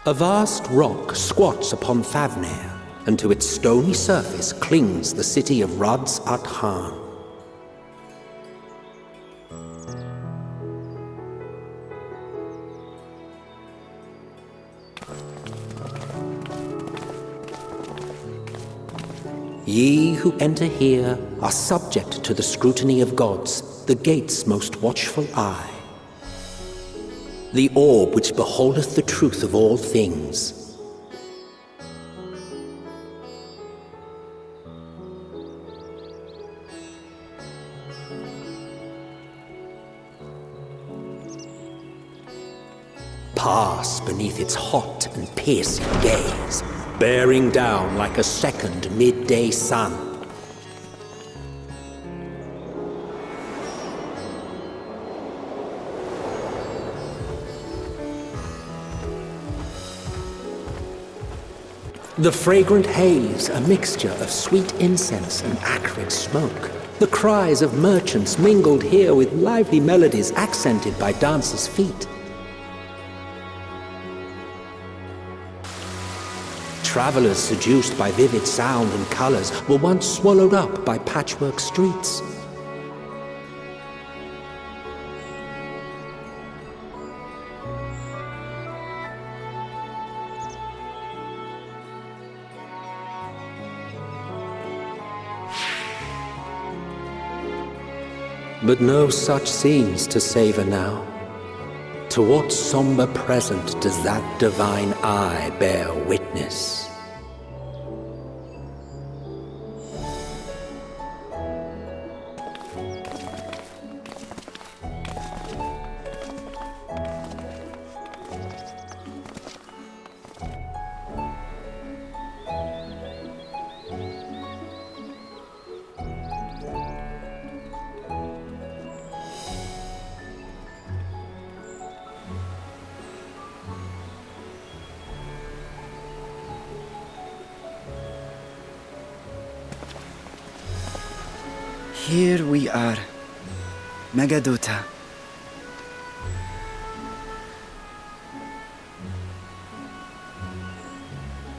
A vast rock squats upon Thavnair, and to its stony surface clings the city of Radz-at-Han. Ye who enter here are subject to the scrutiny of gods, the gate's most watchful eye. The orb which beholdeth the truth of all things. Pass beneath its hot and piercing gaze, bearing down like a second midday sun. The fragrant haze, a mixture of sweet incense and acrid smoke. The cries of merchants mingled here with lively melodies accented by dancers' feet. Travelers seduced by vivid sound and colors were once swallowed up by patchwork streets. But no such scenes to savor now. To what somber present does that divine eye bear witness? Here we are, Megadota.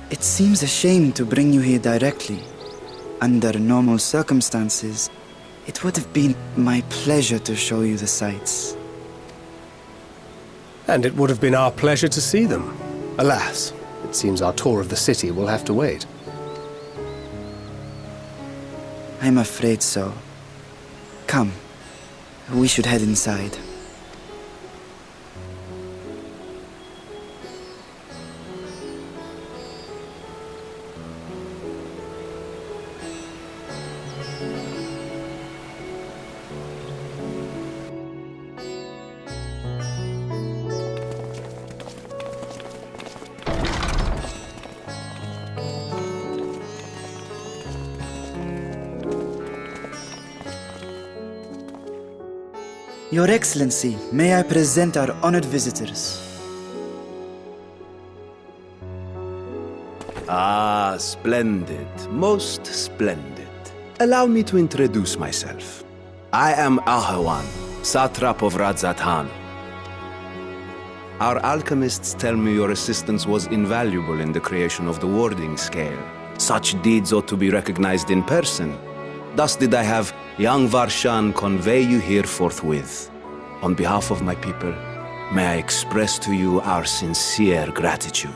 It seems a shame to bring you here directly. Under normal circumstances, it would have been my pleasure to show you the sights. And it would have been our pleasure to see them. Alas, it seems our tour of the city will have to wait. I'm afraid so. Come, we should head inside. Your Excellency, may I present our honored visitors? Ah, splendid. Most splendid. Allow me to introduce myself. I am Ahawan, Satrap of Radz-at-Han. Our alchemists tell me your assistance was invaluable in the creation of the warding scale. Such deeds ought to be recognized in person. Thus did I have young Varshan convey you here forthwith. On behalf of my people, may I express to you our sincere gratitude.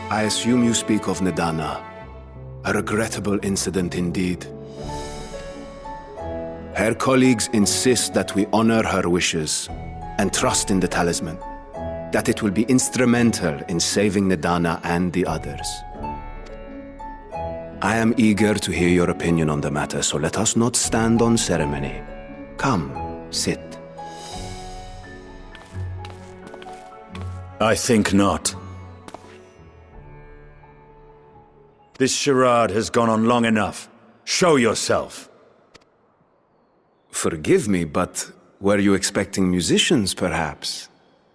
I assume you speak of Nadana. A regrettable incident indeed. Her colleagues insist that we honor her wishes and trust in the talisman, that it will be instrumental in saving Nadana and the others. I am eager to hear your opinion on the matter, so let us not stand on ceremony. Come, sit. I think not. This charade has gone on long enough. Show yourself. Forgive me, but were you expecting musicians, perhaps?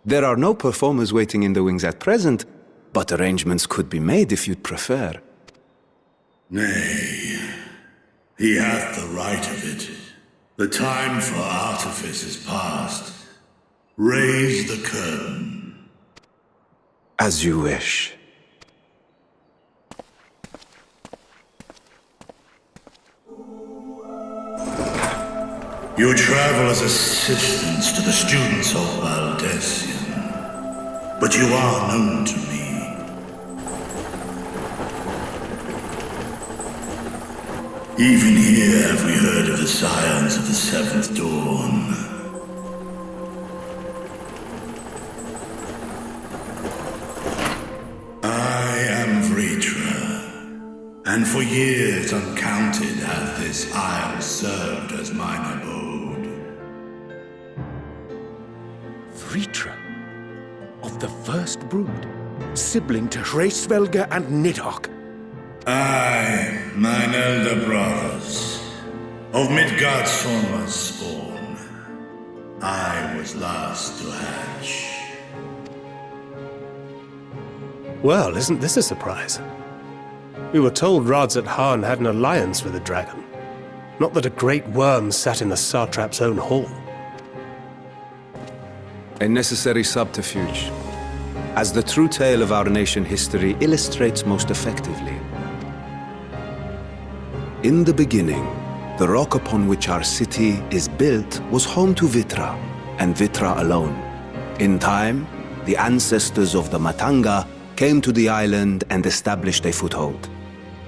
There are no performers waiting in the wings at present, but arrangements could be made if you'd prefer. Nay, he hath the right of it. The time for artifice is past. Raise the curtain. As you wish. You travel as assistants to the students of Valdesian, but you are known to me. Even here have we heard of the scions of the Seventh Dawn. I am Vritra, and for years uncounted hath this isle served as mine abode. Vritra, of the First Brood, sibling to Hraesvelga and Nidhogg. Aye, mine elder brothers, of Midgardsormr's spawn, I was last to hatch. Well, isn't this a surprise? We were told Radz-at-Han had an alliance with the dragon. Not that a great worm sat in the Satrap's own hall. A necessary subterfuge, as the true tale of our nation history illustrates most effectively. In the beginning, the rock upon which our city is built was home to Vitra, and Vitra alone. In time, the ancestors of the Matanga came to the island and established a foothold.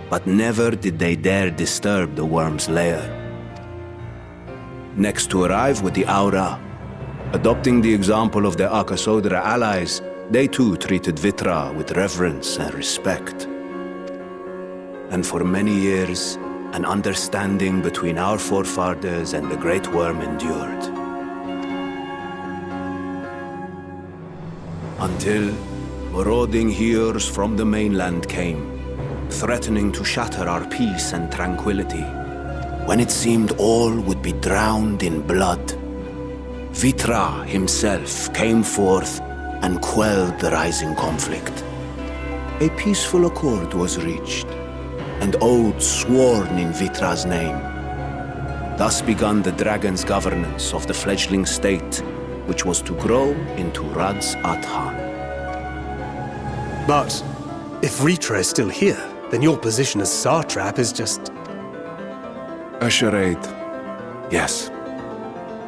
But never did they dare disturb the worm's lair. Next to arrive with the Aura, adopting the example of their Akasodra allies, they too treated Vitra with reverence and respect. And for many years, an understanding between our forefathers and the Great Worm endured. Until marauding heroes from the mainland came, threatening to shatter our peace and tranquility. When it seemed all would be drowned in blood, Vitra himself came forth and quelled the rising conflict. A peaceful accord was reached, and oaths sworn in Vitra's name. Thus began the dragon's governance of the fledgling state, which was to grow into Radz-at-Han. But if Vritra is still here, then your position as Satrap is just... A charade, yes.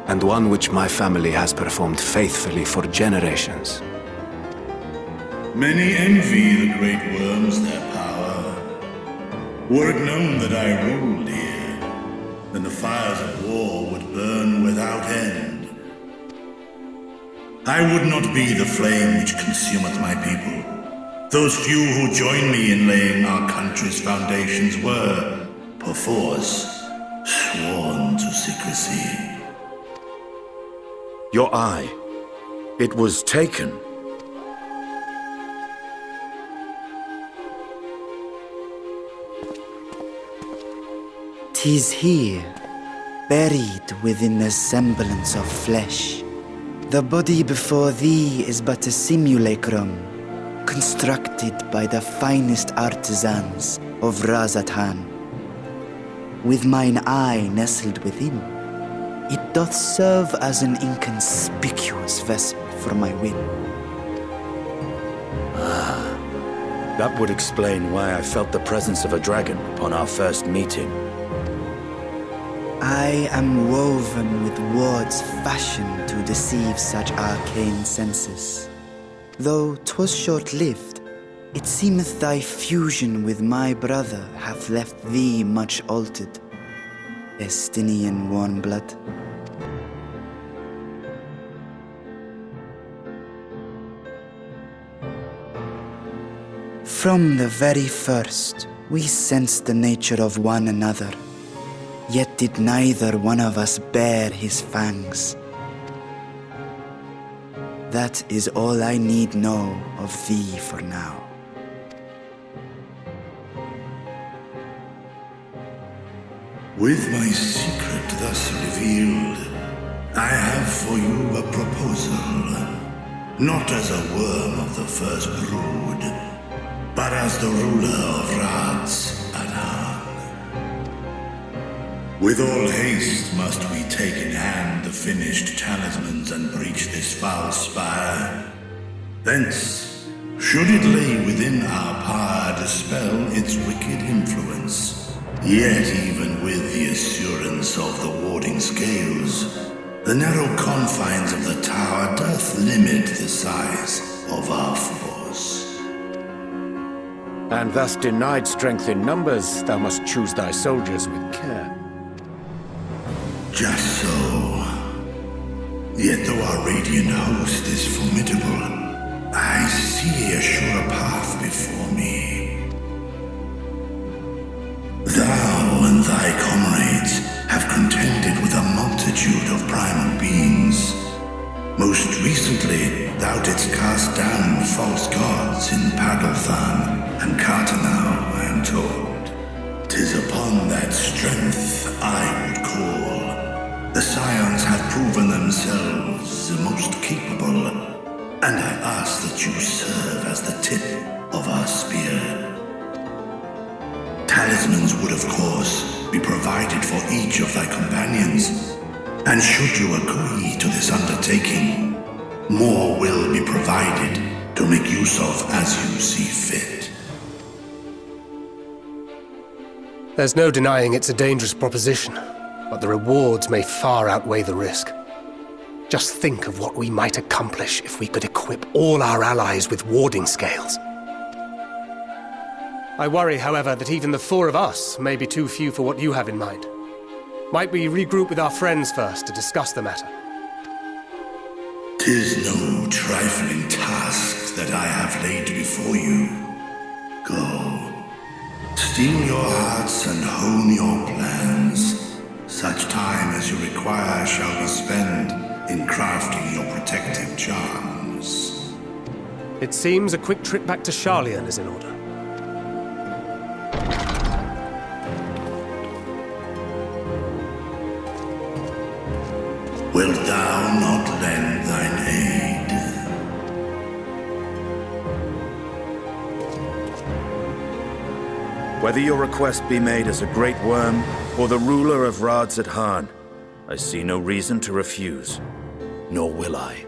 And one which my family has performed faithfully for generations. Many envy the Great Worms their power. Were it known that I ruled here, then the fires of war would burn without end. I would not be the flame which consumeth my people. Those few who join me in laying our country's foundations were, perforce, sworn to secrecy. Your eye. It was taken. "'Tis here, buried within the semblance of flesh. The body before thee is but a simulacrum, constructed by the finest artisans of Radz-at-Han. With mine eye nestled within, it doth serve as an inconspicuous vessel for my will." That would explain why I felt the presence of a dragon upon our first meeting. I am woven with words fashioned to deceive such arcane senses. Though 'twas short-lived, it seemeth thy fusion with my brother hath left thee much altered, Estinian warm blood. From the very first, we sensed the nature of one another, yet did neither one of us bare his fangs. That is all I need know of thee for now. With my secret thus revealed, I have for you a proposal. Not as a worm of the First Brood, but as the ruler of Radz-at-Han. With all haste must we take in hand the finished talismans and breach this foul spire. Thence, should it lay within our power, dispel its wicked influence. Yet even with the assurance of the warding scales, the narrow confines of the tower doth limit the size of our force. And thus denied strength in numbers, thou must choose thy soldiers with care. Just so. Yet though our radiant host is formidable, I see a surer path before me. Thou and thy comrades have contended with a multitude of primal beings. Most recently, thou didst cast down false gods in Pagalthan and Cartanau, I am told. 'Tis upon that strength I would call. The Scions have proven themselves the most capable, and I ask that you serve as the tip of our spear. Talismans would, of course, be provided for each of thy companions, and should you agree to this undertaking, more will be provided to make use of as you see fit. There's no denying it's a dangerous proposition, but the rewards may far outweigh the risk. Just think of what we might accomplish if we could equip all our allies with warding scales. I worry, however, that even the four of us may be too few for what you have in mind. Might we regroup with our friends first to discuss the matter? 'Tis no trifling task that I have laid before you. Go. Steel your hearts and hone your plans. Such time as you require shall be spent in crafting your protective charms. It seems a quick trip back to Sharlayan is in order. Wilt thou not lend thine aid? Whether your request be made as a great worm or the ruler of Radz-at-Han, I see no reason to refuse, nor will I.